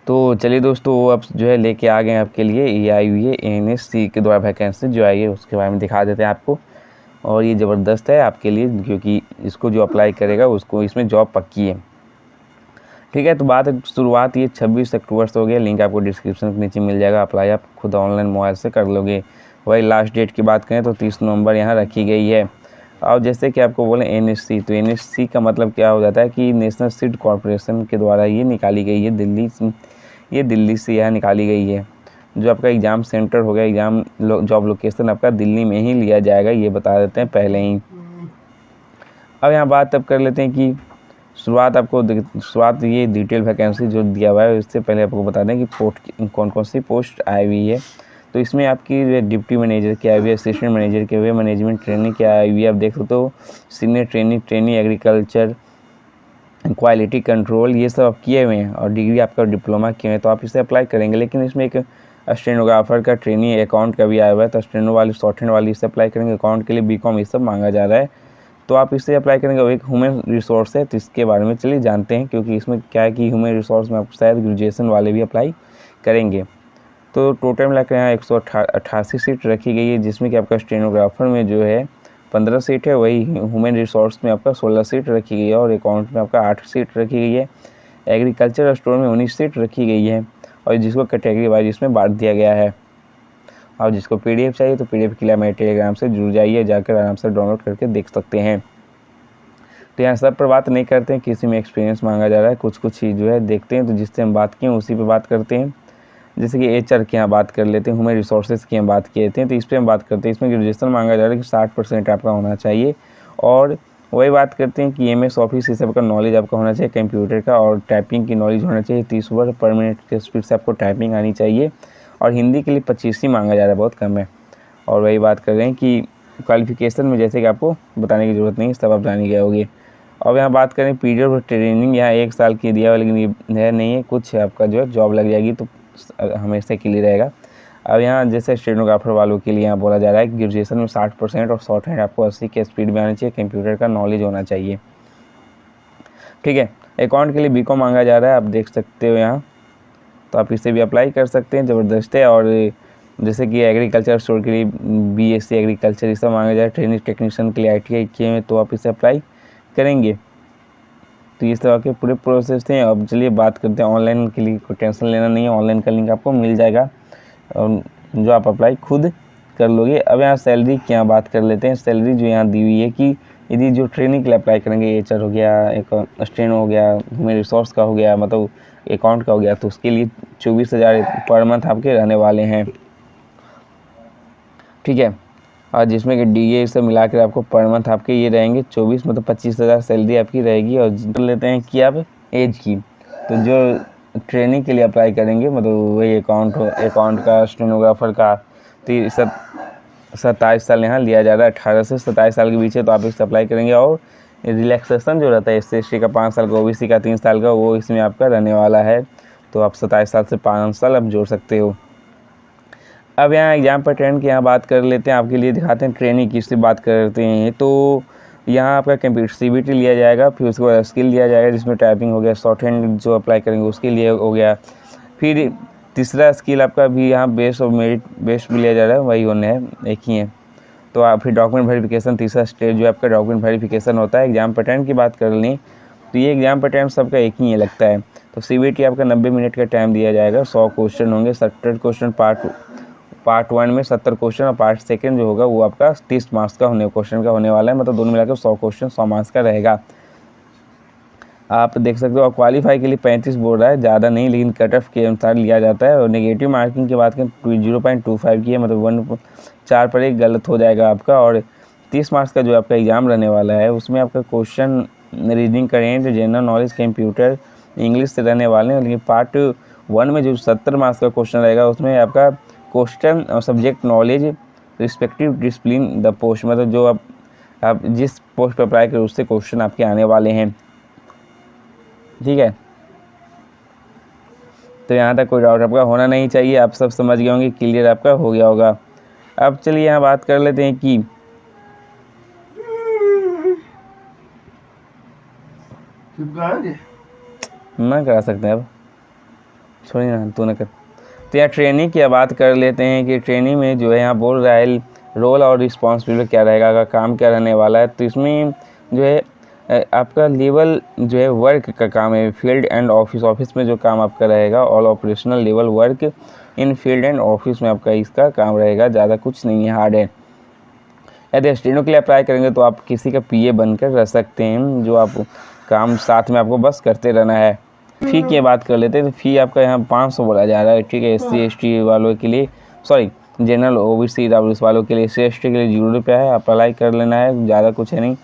तो चलिए दोस्तों, अब जो है लेके आ गए आपके लिए AIUA ANSC के द्वारा वैकेंसी जो आई है उसके बारे में दिखा देते हैं आपको। और ये ज़बरदस्त है आपके लिए, क्योंकि इसको जो अप्लाई करेगा उसको इसमें जॉब पक्की है। ठीक है, तो शुरुआत ये 26 अक्टूबर से हो गया। लिंक आपको डिस्क्रिप्शन के नीचे मिल जाएगा। अप्लाई आप खुद ऑनलाइन मोबाइल से कर लोगे। वही लास्ट डेट की बात करें तो 30 नवंबर यहाँ रखी गई है। और जैसे कि आपको बोले NSC, तो NSC का मतलब क्या हो जाता है कि नेशनल सीड कॉरपोरेशन के द्वारा ये निकाली गई है। दिल्ली से यह निकाली गई है। जो आपका एग्ज़ाम सेंटर हो गया, जॉब लोकेशन आपका दिल्ली में ही लिया जाएगा, ये बता देते हैं पहले ही। अब यहाँ बात अब कर लेते हैं कि शुरुआत ये डिटेल वैकेंसी जो दिया हुआ है, इससे पहले आपको बता दें कि कौन कौन सी पोस्ट आई हुई है। तो इसमें आपकी डिप्टी मैनेजर की आई हुई है, असिस्टेंट मैनेजर की हुई है, मैनेजमेंट ट्रेनिंग की आई हुई है, आप देख सकते हो, senior training agriculture, quality control, ये सब आप किए हुए हैं और डिग्री आपका डिप्लोमा किए हुए हैं, तो आप इसे अप्लाई करेंगे। लेकिन इसमें एक स्टेनोग्राफर का ट्रेनिंग, अकाउंट का भी आया हुआ है, तो स्टेनो वाली, शॉर्ट हैंड वाली इसे अप्लाई करेंगे। अकाउंट के लिए BCom ये सब मांगा जा रहा है, तो आप इसे अप्लाई करेंगे। और एक ह्यूमन रिसोर्स है, तो इसके बारे में चलिए जानते हैं, क्योंकि इसमें क्या है कि ह्यूमन रिसोर्स में आपको शायद ग्रेजुएशन वाले भी अप्लाई करेंगे। तो टोटल मिलाकर यहाँ 188 सीट रखी गई है, जिसमें कि आपका स्टेनोग्राफर में जो है 15 सीट है, वही ह्यूमन रिसोर्स में आपका 16 सीट रखी गई है, और अकाउंट में आपका 8 सीट रखी गई है। एग्रीकल्चर स्टोर में 19 सीट रखी गई है, और जिसको कैटेगरी वाइज इसमें बांट दिया गया है। और जिसको PDF चाहिए तो PDF के लिए हमारे टेलीग्राम से जुड़ जाइए, जाकर आराम से डाउनलोड करके देख सकते हैं। तो यहाँ सब पर बात नहीं करते हैं, किसी में एक्सपीरियंस मांगा जा रहा है, कुछ चीज़ जो है देखते हैं। तो जिससे हम बात किए उसी पे बात करते हैं। जैसे कि HR की यहाँ बात कर लेते हैं, ह्यूमन रिसोर्सेज की हम बात किए थे, तो इस पर हम बात करते हैं। इसमें ग्रेजुएशन मांगा जा रहा है कि 60% आपका होना चाहिए। और वही बात करते हैं कि MS ऑफिस ये सब का नॉलेज आपका होना चाहिए, कंप्यूटर का और टाइपिंग की नॉलेज होना चाहिए। 30 वर्ड पर मिनट के स्पीड से आपको टाइपिंग आनी चाहिए। और हिंदी के लिए 25 ही मांगा जा रहा है, बहुत कम है। और वही बात कर रहे हैं कि क्वालिफिकेशन में जैसे कि आपको बताने की ज़रूरत नहीं है, सब आप जान गए होंगे। अब यहाँ बात करें पीरियड ऑफ ट्रेनिंग, यहाँ 1 साल की दिया हुआ, लेकिन ये है नहीं है, कुछ आपका जो है जॉब लग जाएगी, तो हमेशा के लिए रहेगा। अब यहाँ जैसे स्टेनोग्राफर वालों के लिए यहाँ बोला जा रहा है कि ग्रेजुएशन में 60% और शॉर्ट हैंड आपको 80 के स्पीड में आना चाहिए, कंप्यूटर का नॉलेज होना चाहिए। ठीक है, अकाउंट के लिए BCom मांगा जा रहा है, आप देख सकते हो यहाँ, तो आप इसे भी अप्लाई कर सकते हैं, ज़बरदस्त है। और जैसे कि एग्रीकल्चर स्टोर के लिए BSc एग्रीकल्चर ये सब मांगा जा रहा है। ट्रेनिंग टेक्नीशियन के लिए ITI किए हैं, तो आप इसे अप्लाई करेंगे। तो इस तरह के पूरे प्रोसेस थे। अब चलिए बात करते हैं ऑनलाइन के लिए, कोई टेंशन लेना नहीं है, ऑनलाइन का लिंक आपको मिल जाएगा, जो आप अप्लाई खुद कर लोगे। अब यहाँ सैलरी की यहाँ बात कर लेते हैं। सैलरी जो यहाँ दी हुई है कि यदि जो ट्रेनिंग के लिए अप्लाई करेंगे, HR हो गया, एक स्टेनो हो गया, ह्यूमन रिसोर्स का हो गया, मतलब अकाउंट का हो गया, तो उसके लिए 24,000 पर मंथ आपके रहने वाले हैं। ठीक है, और जिसमें कि DA से मिला कर आपको पर मंथ आपके ये रहेंगे 24, मतलब 25,000 सैलरी आपकी रहेगी। और कर लेते हैं कि आप एज की, तो जो ट्रेनिंग के लिए अप्लाई करेंगे, मतलब वही अकाउंट का, स्टेनोग्राफर का, तो सब 27 साल यहाँ लिया जा रहा है। 18 से 27 साल के बीच है, तो आप इससे अप्लाई करेंगे। और रिलैक्सेशन जो रहता है SC/ST का 5 साल का, OBC का 3 साल का, वो इसमें आपका रहने वाला है। तो आप 27 साल से 5 साल आप जोड़ सकते हो। अब यहाँ एग्जाम पैटर्न की यहाँ बात कर लेते हैं, आपके लिए दिखाते हैं ट्रेनिंग की से बात करते हैं। तो यहाँ आपका कंप्यूटर CBT लिया जाएगा, फिर उसके बाद स्किल लिया जाएगा, जिसमें टाइपिंग हो गया, शॉर्ट हैंड जो अप्लाई करेंगे उसके लिए हो गया। फिर तीसरा स्किल आपका भी यहाँ बेस्ट और मेरिट बेस्ट भी लिया जा रहा है, वही होने है, एक ही है। तो आप फिर डॉक्यूमेंट वेरिफिकेशन, तीसरा स्टेज जो आपका डॉक्यूमेंट वेरिफिकेशन होता है। एग्जाम पैटर्न की बात कर लें तो ये एग्जाम पैटर्न सबका एक ही है लगता है। तो CBT आपका 90 मिनट का टाइम दिया जाएगा, 100 क्वेश्चन होंगे, 70 क्वेश्चन पार्ट 1 में 70 क्वेश्चन, और पार्ट 2 जो होगा वो आपका 30 मार्क्स का क्वेश्चन का होने वाला है, मतलब दोनों मिलाकर 100 क्वेश्चन 100 मार्क्स का रहेगा। आप देख सकते हो। और क्वालीफाई के लिए 35 बोल रहा है, ज़्यादा नहीं, लेकिन कट ऑफ के अनुसार लिया जाता है। और नेगेटिव मार्किंग की बात करें 0.25 की है, मतलब 1.4 पर एक गलत हो जाएगा आपका। और 30 मार्क्स का जो आपका एग्ज़ाम रहने वाला है, उसमें आपका question reading current, general knowledge, computer, English से रहने वाले हैं। लेकिन पार्ट 1 में जो 70 मार्क्स का क्वेश्चन रहेगा, उसमें आपका क्वेश्चन और subject knowledge, respective discipline the post, मतलब जो आप जिस पोस्ट पर अप्लाई करें उससे क्वेश्चन आपके आने वाले हैं। ठीक है, तो यहाँ तक कोई डाउट आपका होना नहीं चाहिए, आप सब समझ गए होंगे, क्लियर आपका हो गया होगा। अब चलिए यहाँ बात कर लेते हैं कि ना करा सकते हैं अब। छोड़िए ना, तो न कर। तो यहाँ ट्रेनिंग की बात कर लेते हैं कि ट्रेनिंग में जो है यहाँ बोल रहा है रोल और रिस्पॉन्सिबिलिटी क्या रहेगा, अगर काम क्या रहने वाला है। तो इसमें जो है आपका लेवल जो है वर्क का काम है, फील्ड एंड ऑफिस। ऑफिस में जो काम आपका रहेगा all operational level work in field and office में आपका इसका काम रहेगा, ज़्यादा कुछ नहीं है, हार्ड है। यदि स्टेनो के लिए अप्लाई करेंगे तो आप किसी का पीए बनकर रह सकते हैं, जो आप काम साथ में आपको बस करते रहना है। फ़ी की बात कर लेते हैं तो फ़ी आपका यहाँ 500 बोला जा रहा है, ठीक है। SC/ST वालों के लिए, सॉरी जनरल OBC EWS वालों के लिए, SC/ST के लिए 0 रुपया है, आप अप्लाई कर लेना है, ज़्यादा कुछ है नहीं।